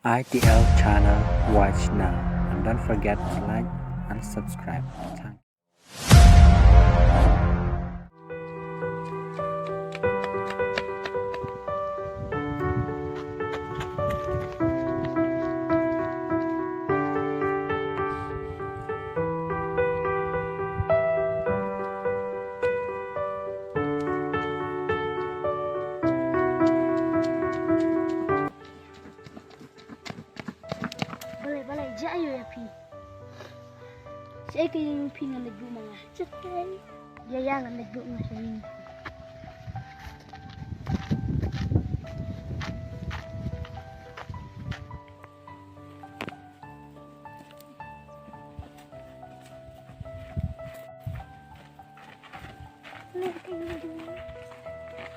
ITL channel watch now and don't forget to like and subscribe. Thank Balai jaya ya pi. Saya kaya pi ngan negbu mga. Cepat. Jaya ngan negbu mga saya.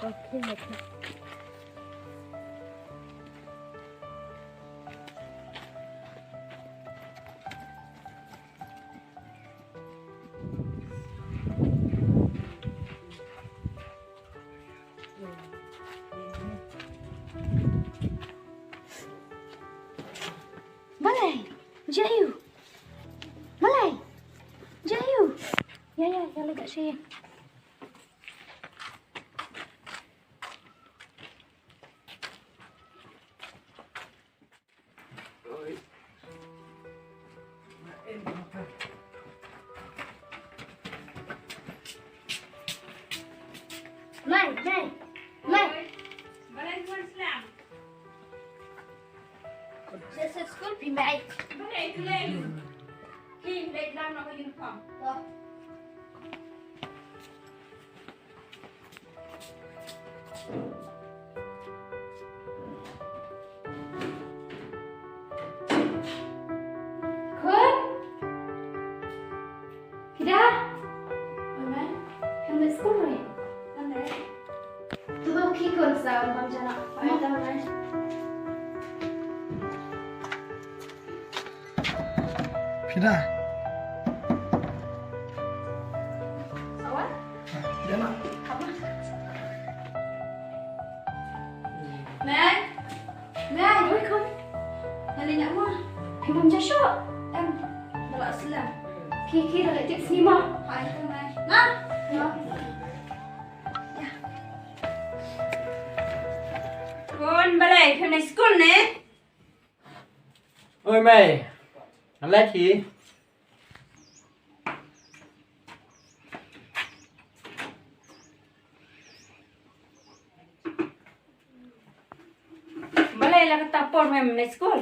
Okay, okay. Malay, Jayu. Malay, Jayu. Ya, lega saya. Mai. Balai Islam. Saya sekolah pi mai. Balai itu lagi. Kim lagi dalam nak uniform. Oh. Kun? Tidak? Mana? Hendak sekolah ni? Mana? Tu bawa kikun sa macam nak. Apa tahu ni? Fida, Awak? dia nak. Apa? Mai, Oi kun. nanti nak mah. Imam Joshua. Balai Islam. Kiki dah letih sini mah. Hai tu Mai. Nah, Ya. kon balai kena school ni. Ôi mày, làm lát gì? Balai lah kata pon mai kena school.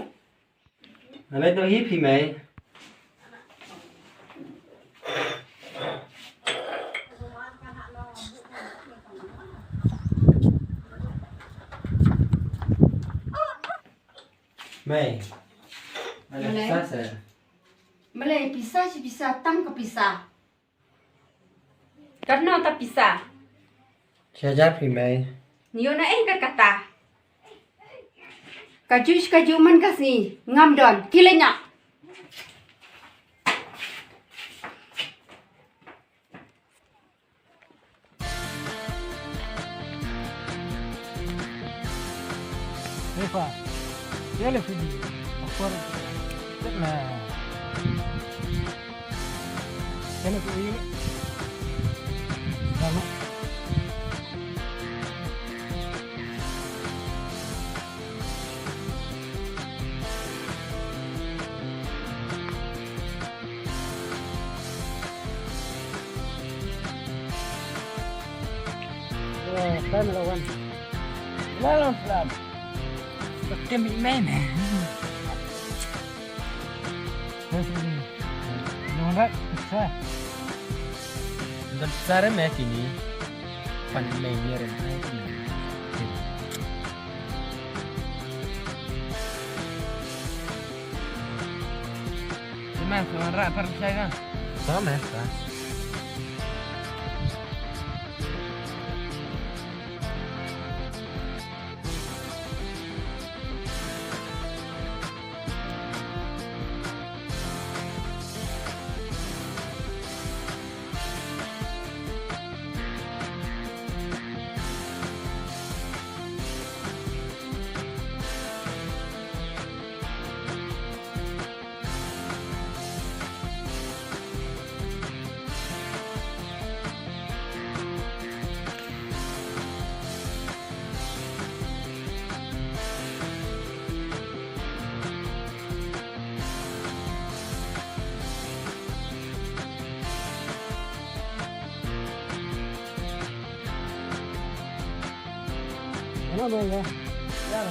Làm lát nó hiếp gì mày? Mày, mày Mày. làm sao sẽ? Balai pisah si pisah tang ke pisah. Karena tak pisah. Chia giáp thì mày. Niyo na kata. Kaju man kasi ngam don kilenya. Eva, dia le Fidi. Apa? Nah. Kena tu ini. Sama. Saya melawan. Lawan Islam. Cái bị mê nè. Nomor saya. Rất xa đấy mẹ thì ní. Phần mày nghe rồi hay thì Gimana? Suara percaya kan? Sama ya, Mana ya? Ya.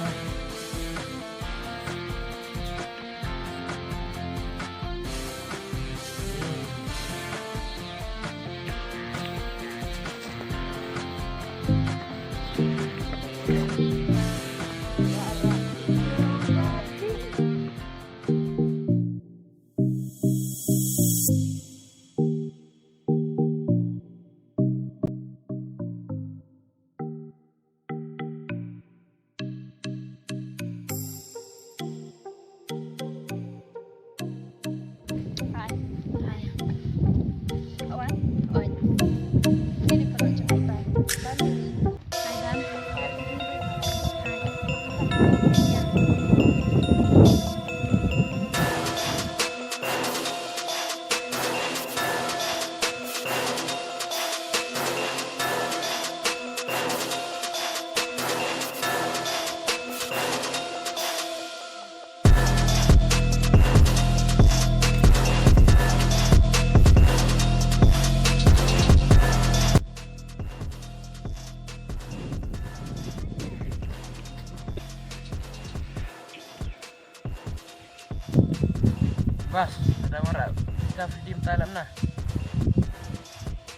Bas, ada marah. Kita film dalam nah.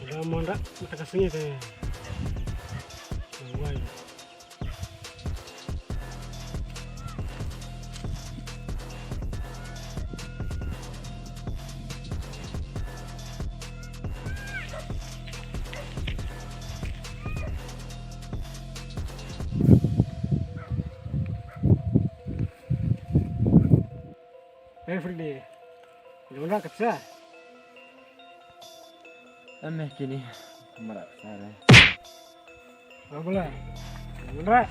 Ada mana? Kita kasihnya teh. Wah. Every day. Mana kecil? Ameh kini marah saya. Boleh. Mana?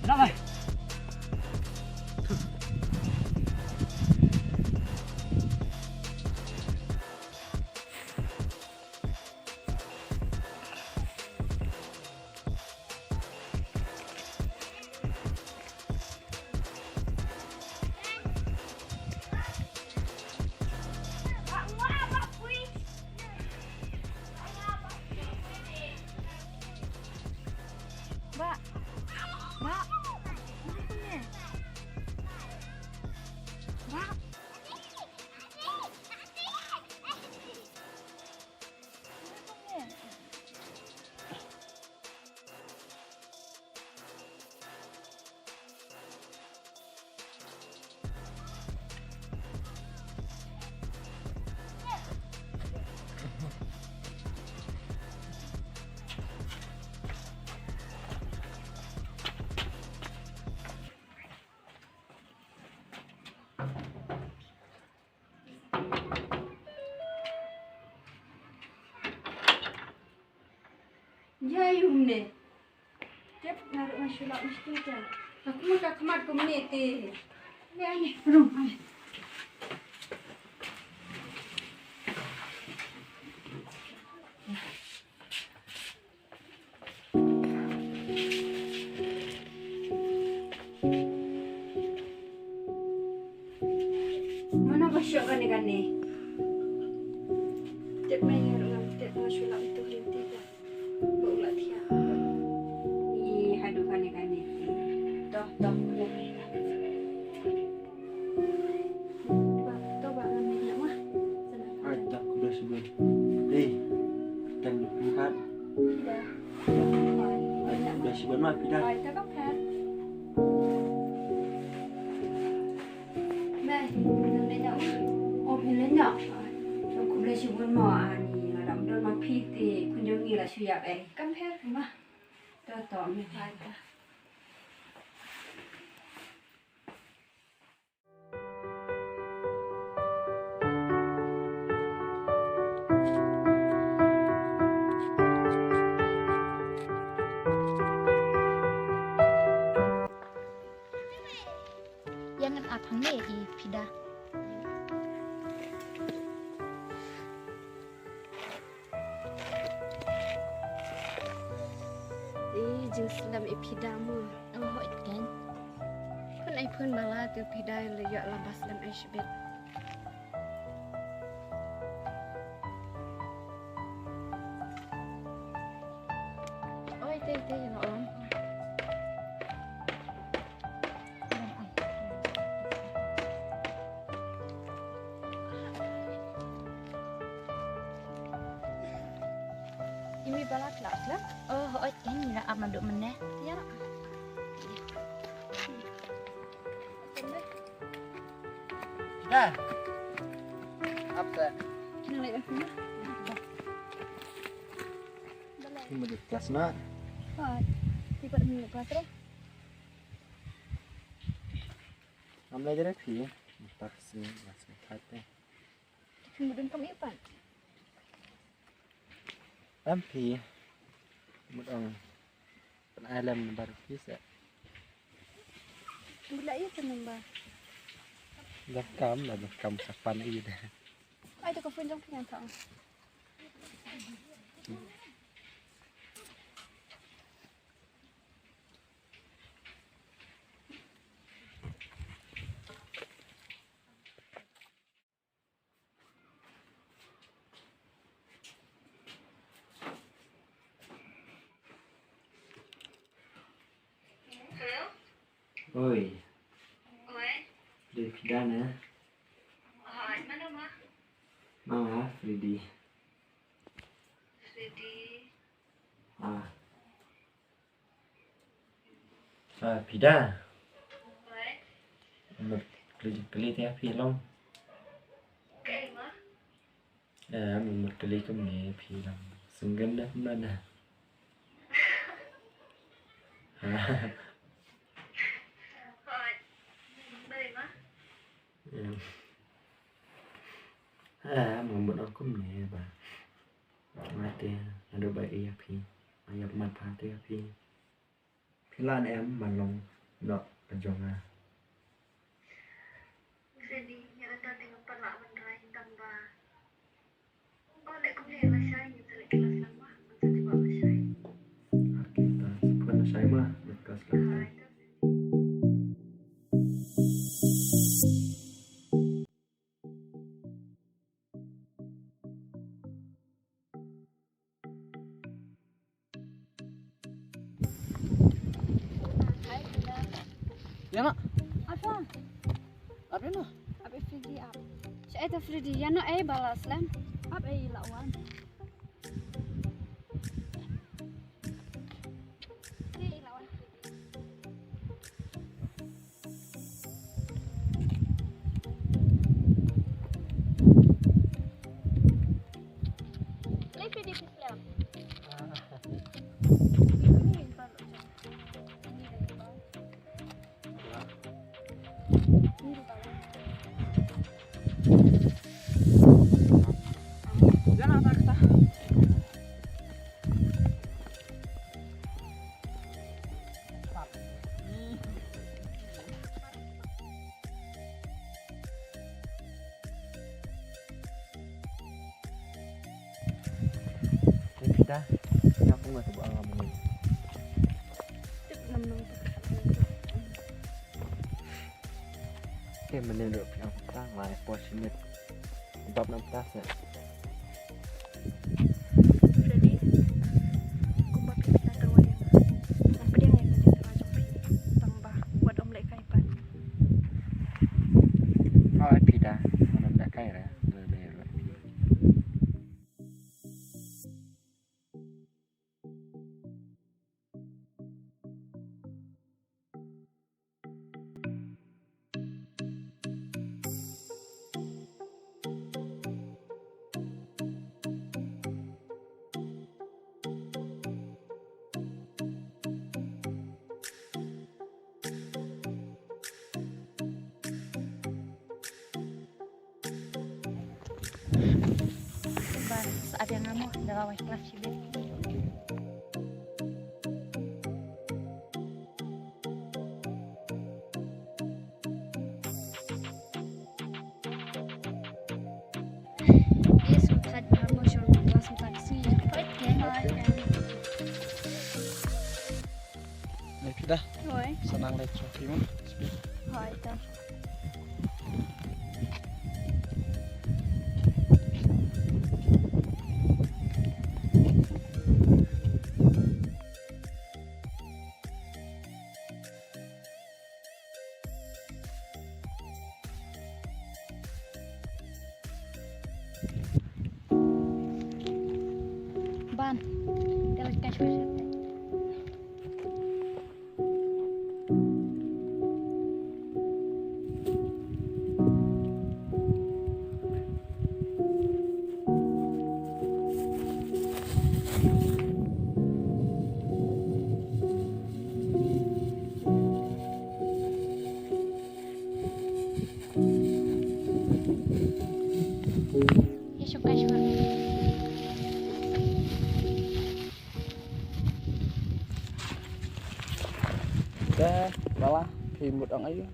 Dapat. Mbak. Mbak. Mana punya? Mbak. Jayum deh. Cep naruh masyarakat mesti kan. Aku mau tak kemat komuniti. Ini aneh, belum aneh. Mana basyok kan ni? Cep main naruh cep masyarakat itu henti kan. Bulat ya. Ni hadu kan. Dah boleh. Coba ambil mah. Ada kuda sebelum. Dan bukan. Dah. Ada kuda sebelum mah pindah. Ai tak kan. Đây, đừng để nhậu. Ôm lên nhậu. Nó cũng lấy chịu buồn mò ni, làm đơn mà phi thì cũng giống như là suy giảm ấy. Cắm hết mà. Cho tỏ mình phải ta. Jangan atang deh i pida. pidamu. Oh, kan. Pun ai pun bala tu pidai le ya labas lam ai shibet. Oi, teh ya on. Ini bala kelas lah. Oh, kan mira aman duk meneh. Ya. Dah. Apa? Kena lagi aku ni. Ini di kelas nak. Hot. Tiba ni kelas dah. Ambil aja deh sih. Vaksin masuk hati. Kemudian kami apa? Lampi. Mudong. Penalam baru bisa. Bila ia senang Zakam lah zakam sapan ini dah. Ai tu kau pun jom punya tak. Oi, Oi. dari pidana. Hai, mana mah? Mama, Freddy. Freddy. Pida. Oi. Một kali theo phi long. Cái mah? Mình một kali công nghệ phi long. Sunggan dah mana? Hai. Đây mah? Một ông công nghệ bà. Mati ada bayi api. Ayat mata tu api. Pilan em mà long dok penjonga. Freddy, yang ada tengok pelak menderai tambah. Oh, lek kau ni lah saya ni telik kelas lama. Masa cuba lah saya. Kita pun saya mah dekat Hai. lah. Ya mak. Apa? Apa ni? Apa Freddy up? Saya tu Freddy. Ya no ai balas lam. Apa ai lawan? Ni lawan Freddy. Lei Freddy Islam. Ni balas. Jangan tak kita. Pida. Aku nggak tahu apa ngomong. Nam nam. Menurut yang pertama, positif. Sebab nak ya. Freddy, aku buat kita terwad yang apa dia yang nanti terajak tambah buat omelet kaipan. Oh, pida. Mana dah kaya lah. Sabar, saat yang kamu dalam kelas cilik. Dia sudah kamu suruh kelas taksi. Baik kan? Dah, Oi, senang lihat Sofi mah. hỏi tao. Ban, jalan cash besok. Besok cash besok. Dah, malah himut ang ayo.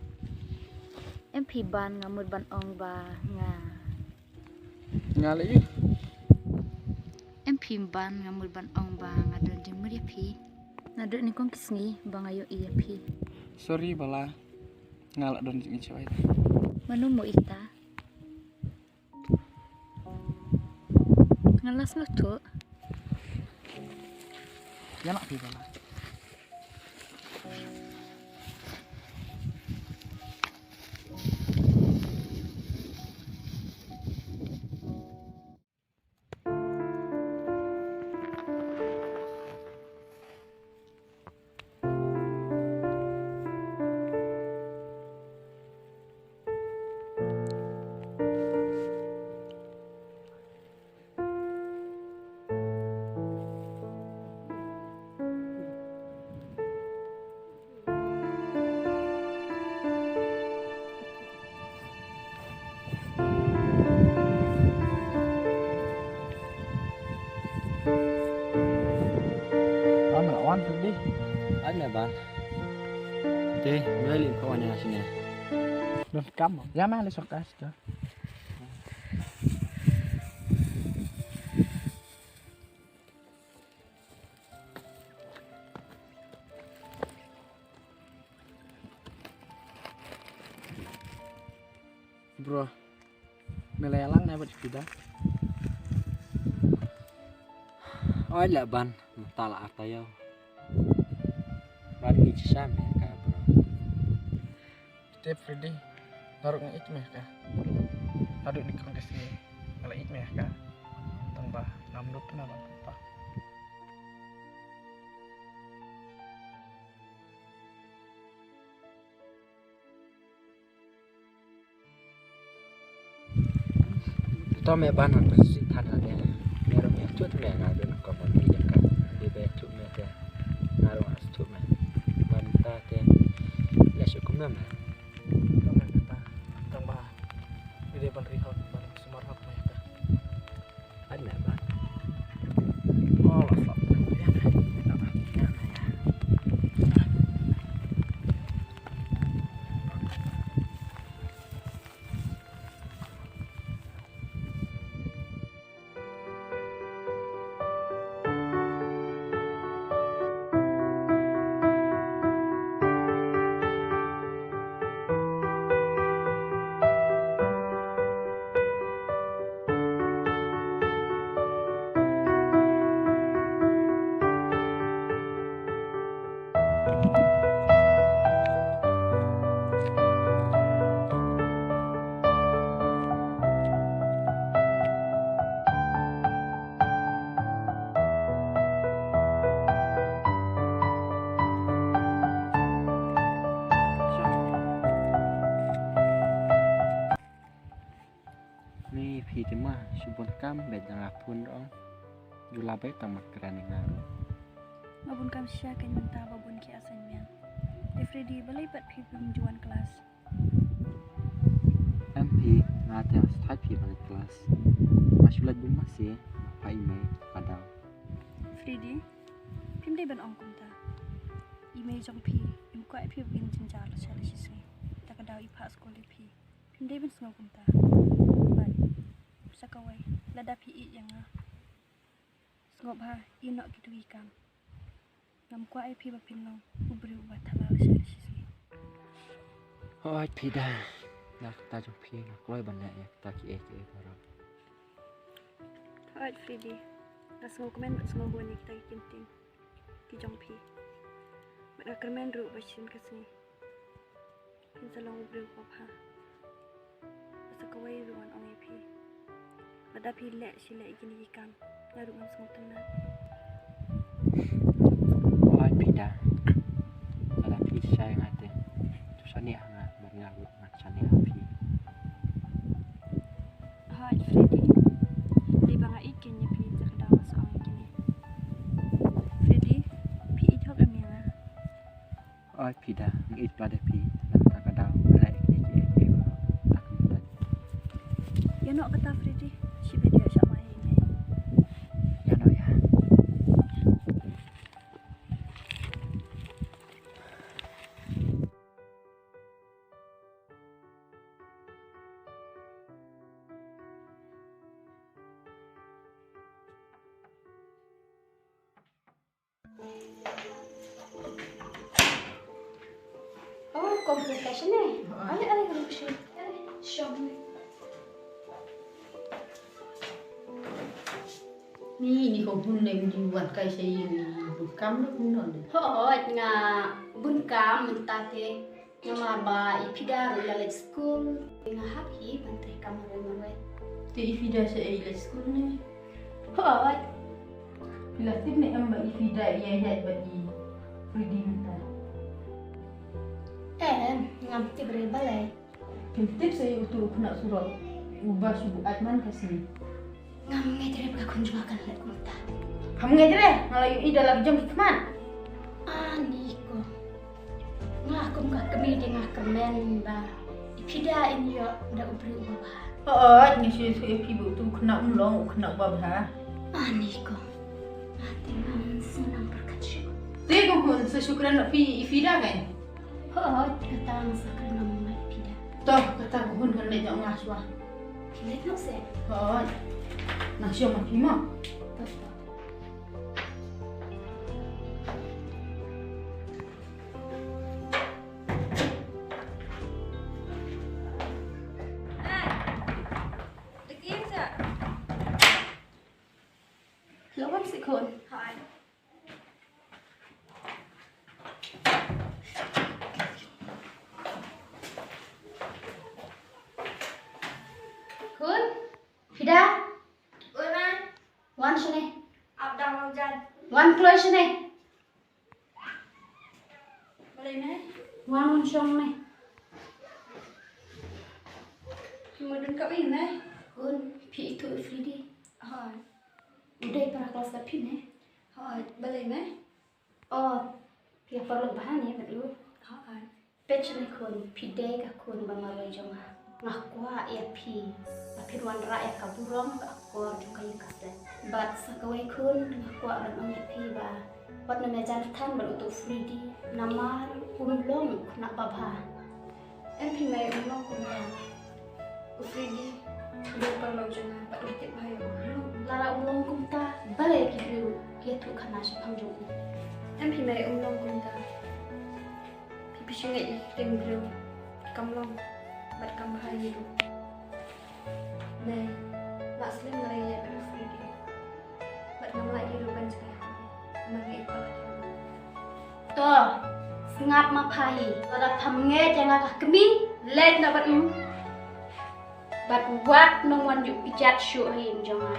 Em phì ban ngà một ban ong ba ngà. Ngali yun. Em phì ban ngà một ban ong ba ngà đơn jeng meri phi. Na do ni kong kisngi bang ayo iya phi. Sorry bala. Ngalak don sing cewek. Manu mo ita. Ngalas lo tu. Ya nak pi bala. Wan pergi. Ada ban. Teh, balik kau anya sini. Don kamu. Ya mah lesok kas dah. Bro. Melelang na buat kita. Oi lah ban, tala atayau. Bari cisam ka bro. Step Freddy. Taruh ng itmeh ka. Taruh ni kang kasi. Kala itmeh ka. Tambah 6 na lang pa. To me ban han si than ha dia. Mero me chut me na do ko ban ni ka. Di be chut me te. Naro as chut me. Ban ta te. Le su kum na. Tambah kita. Tambah. Ide ban rihot ban semar hak meh ka. Ada ban. Oh, lasak. Ya. Ni phi te ma subon kam be jang apun dong. Jula be tang makran ngaru. Mabun kam sya kan menta babun ki assignment. Freddy balai pat phi penjuan kelas. MP ngata start phi bang kelas. Masulat bun masih pa email kadang. Freddy, phim dei ban ong kum ta. Email jong phi, im ko ai phi bin jin ja la chali si se. Ta ka daw i pa school phi. Phim dei ban sngo kum ta. Ban sakawai lada phi i yang a. Ngop ha, i nok ki tu i kam. ngam kwa ai phi ba pin long ubri ubat thala la shali sisi Ôi phi đa Nạc ta trong phi nạc lôi bằng nẹ ta kì ê vào rồi Alright, Freddy. Nas ngau komen bat ngau buani kita kinting. Ki jong phi. Bat ngak kermen ru ba chin kasni. Kin salong ubri ko pha. Asa ka wai ruan ong phi. Bat da phi le si le igini ki kam. Na ru ngam ngau tana. Ôi phi đa Ada phi say ngate Tu sani hanga Maria ru ngat sani phi Alright, Freddy. Di banga ikin ni phi sa kada mas ong igini. Freddy, phi ithok amina. Ôi phi đa Ng ít ba de phi Nạc ta ka daw Malay kì ê vào rồi Tak mutat Ya no kata Freddy. Si bedia sa mai ni. Ya no ya Oh, complication eh. Ada kalau sih. Show me. Ni ko hun này mình vật cây xây bụi cắm nó cũng ngon đấy. Hoi nga bunkam mentate nga ba ipida ro la school nga happy bante kamare manwe Thì ifida xây là school này. hoi Là tiếp này em mà ifida ya ya bagi Freddy minta. ngam tibre balai Kan tip saya untuk kena surat ubah subuh Adman kasih. ngam ngedre ba kunjung akan lek kunta Kamu ngajar ya? Malah ida lagi jam hikman. ani ko nga ko nga kami de nga kemen ba ipida in yo da ubri ubaba Oh, ngisi su ibu tu kena ulong kena babha. ani ko ati ngam senang berkacau Dia pun sesyukuran nak pi ifida kan? hoi kata sakra ngam ipida Toh kata hun kan nak jangan ngaswa. kilet no se Oh, nak siapa mah kima? lawan si kon Hai. kon Fida Oi man, wan shane up down mau jan. wan close shane Boleh mai? wan shong ne Kemudian kau ini mai? kon pi itu Fridi Hai. udah para kelas ke pi ne Hai, boleh mai? oh pi perlu bahan ya betul Hai. pech ne kon pi de ka kon ba ma le jong ngakwa ya pi tapi wan ra ya kaburong ka ko juga kaste bat sakawai kon ngakwa ban ong ya pi ba wat na mejan than ban untuk Fridi namar umlong nak babha Em phi mai ulong kumya. Ufridi, dia perlu jangan pak detik bahaya ulong. lara ulong kumta balai ki biu ya tu kana sa pangjong Em phi mai ulong kumta. Phi sungai tim beliau kamlong bat kam bahaya tu. Nei, nak slim ngelaya pada Ufridi. Bat kam lagi ruban sekarang. Mangai pala dia. to ngap ma phai lara thamnge janga ka kemi len dapat bat wat nong wan yu pijat shu hin jonga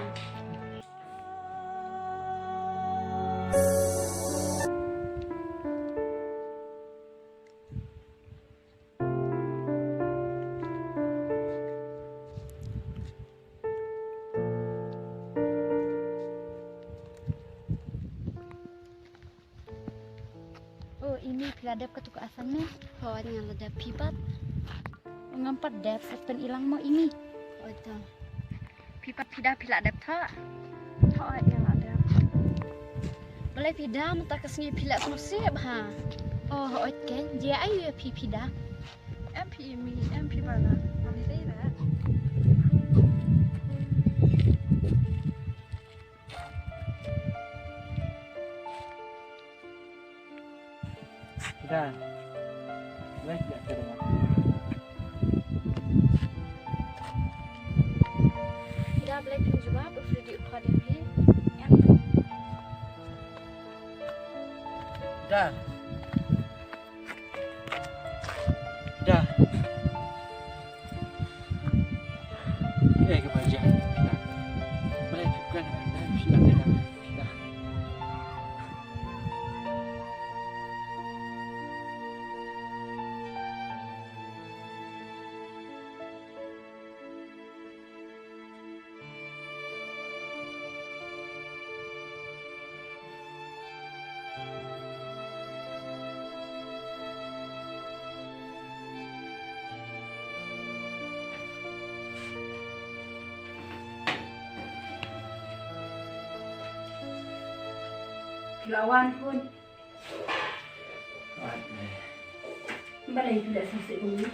Oh, ini peladap ketuk asam nih. Oh, dengan ledap pipat. Mengampat dap sepen ilang mau ini. Oh, itu. Pipat pidah peladap tak? Oh, yang ada. Boleh pidah mentak kesini pilat musib ha. Oh, kan. Dia ayu pi pidah. MP mi, MP mana? Mami saya dah. Dah. Baik tak terdengar. Dah boleh pun juga berfridi ukra dia pi. Ya. Dah. Dah. Kebahagiaan. Dah. Boleh bukan dah siap dah. Dah. Lawan pun. Kuat. Balai tidak selesai pun.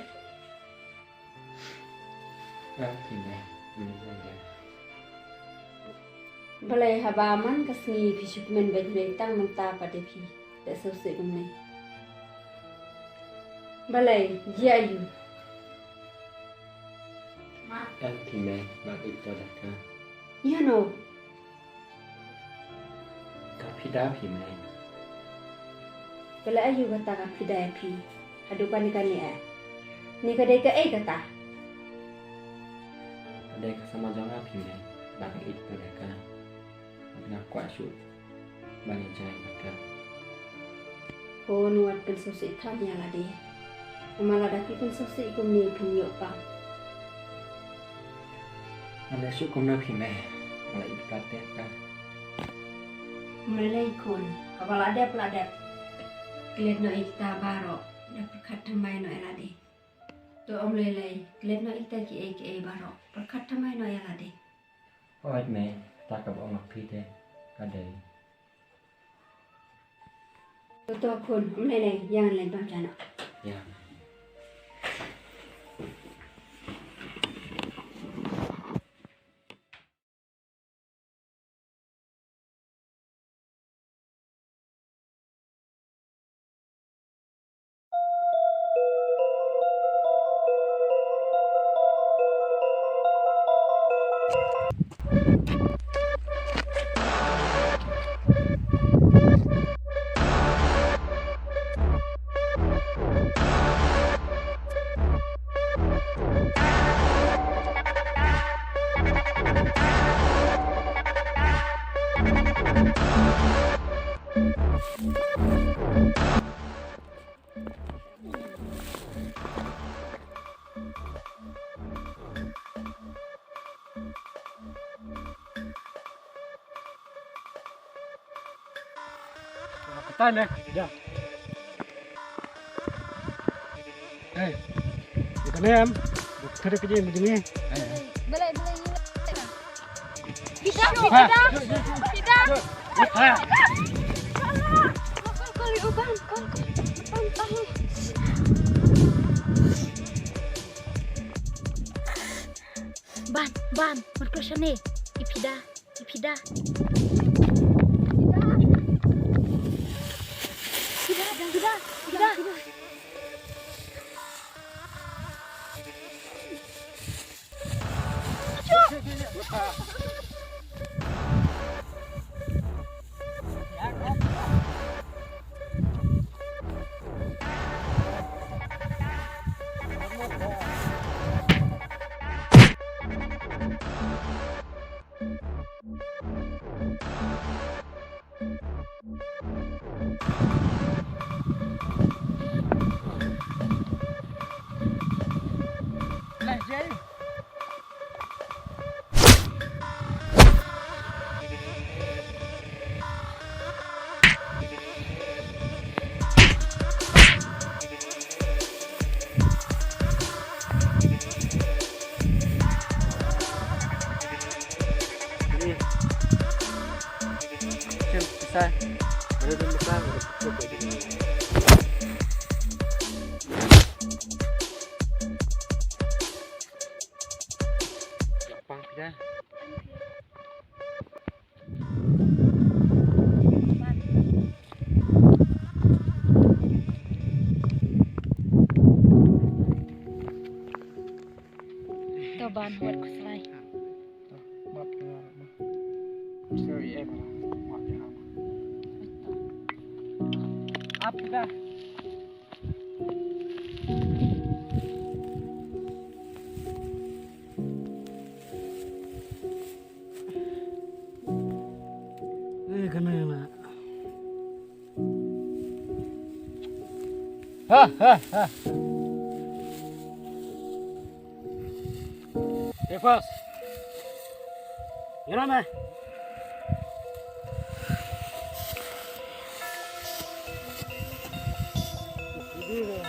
Dah tinggal. Dah. Balai habaman kasni fisukmen bajai tang menta pada pi. Tak selesai pun ni. Balai jayu. Dah tinggal. Mak itu dah kan. You know. Kapidah pimai. Balai ayu kata kapidai pi. Hadupan ikan ni eh. Ni kadai ke kata. Ada kesama jangan pimai. Bang itu dah kan. Nak kuat shoot. Bang jai makan. Ko nuat pen sosi tanya lah dia. Malah dah pen sosi kum ni pinyok bang. Ada shoot kum nak pimai. Malah itu paten kan. Mulai kon. Kalau ada pula ada. Kelihatan no kita baru. Dah perkat ramai no elade. Tu om lelai. Kelihatan no kita ki baru. Perkat ramai no elade. Oi me. Tak kau nak pide. Kadai. Tu kon. Om lelai. Jangan lain baca nak. Ya. Tanya, ya. Hey, kita ni am, kita kerja macam ni. Boleh. Kita. Ban, berkesan ni. Ipida. Tidak. ban huat ko selai. Maaf ya, ma. Sorry em lah. Maaf ya. Apa kah? Kena. Evas. Mira me. Ini.